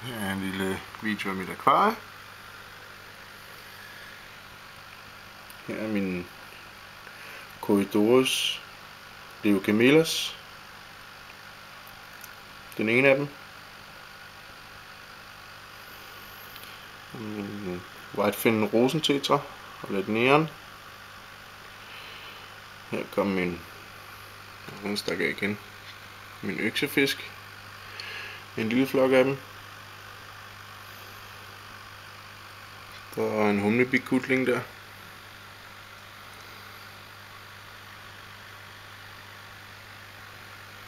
Her er en lille video af mit akvarie. Her er min Corydoras leucamelas. Den ene af dem. Min whitefin rosentetra og lidt neon. Her kommer den stak af igen. Min øksefisk. En lille flok af dem. Der er en humlebikutling der.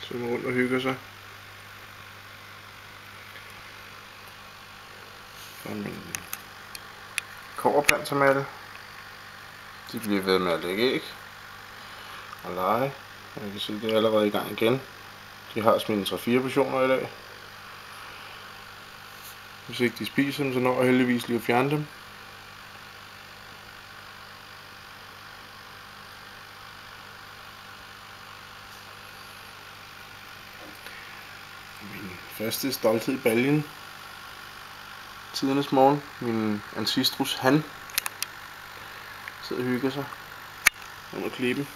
Som rundt og hygger sig. Så er min kobberpansermatte. De bliver ved med at lægge æg og lege. Jeg kan se, det er allerede i gang igen. De har smidt 3-4 portioner i dag. Hvis ikke de spiser dem, så når jeg heldigvis lige at fjerne dem. Min faste stolthed i baljen. Tidernes morgen. Min Ancistrus han sidder og hygger sig under klippen.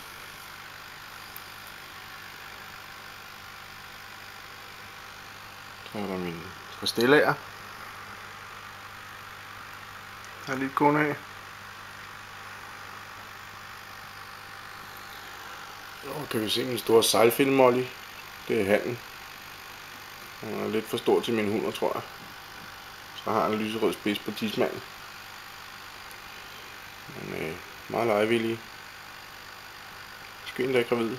Så er der min pastellager. Der er lidt gående af. Og kan vi se min store sejlfilmolly. Det er hannen. Den er lidt for stor til min hunder, tror jeg. Så har han en lyserød spids på tidsmanden. Men meget legevillige. Måske endda gravid.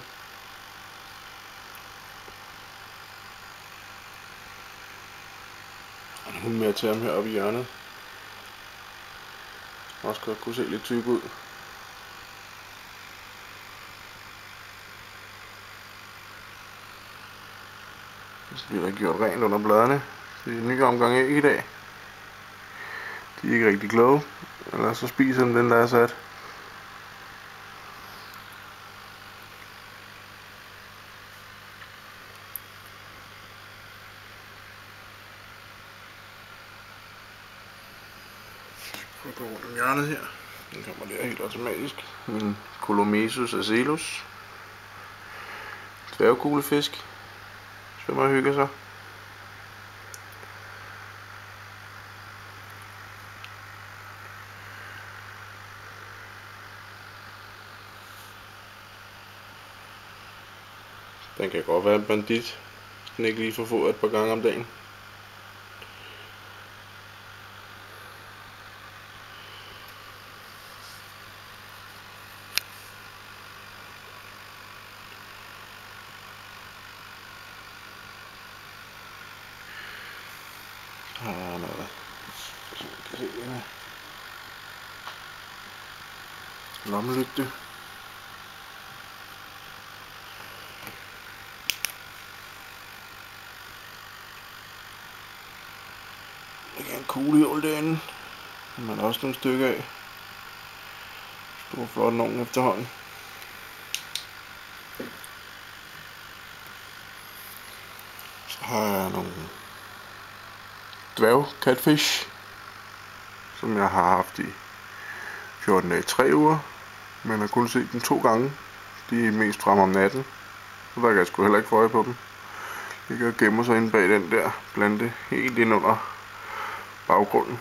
Og en hund mere til ham heroppe i hjørnet. Også godt kunne se lidt tyk ud. Så bliver der gjort rent under bladene. Det er en ny omgang æg i dag. De er ikke rigtig kloge. Eller så spiser de den, der er sat. Så går rundt om hjørnet her. Den kommer der helt automatisk. Min Colomesus acelus. Dværgkuglefisk. Svømmer og hygger sig. Den kan godt være en bandit. Den ikke lige får fået et par gange om dagen. Her er noget. Så man kan se den her. Lommelygte. Der er en kuglehjul derinde. Man har også nogle stykker af. Stor flot nogen efterhånden. Så har jeg nogle dværg catfish, som jeg har haft i 14 dage 3 uger. Men har kun set dem 2 gange. De er mest frem om natten. Så der kan jeg sgu heller ikke få øje på dem. Ligger og gemmer sig inde bag den der plante, helt ind under baggrunden.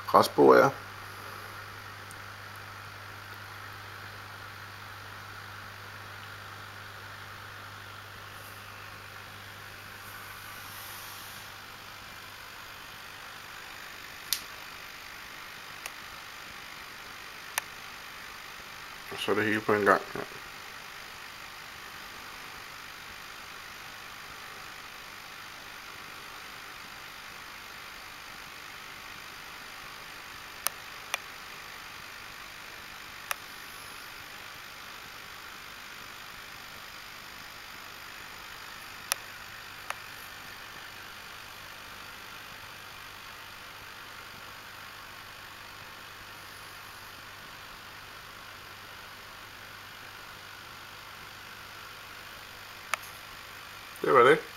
Græsbord er. Og så er det hele på en gang. Ja. Det var det.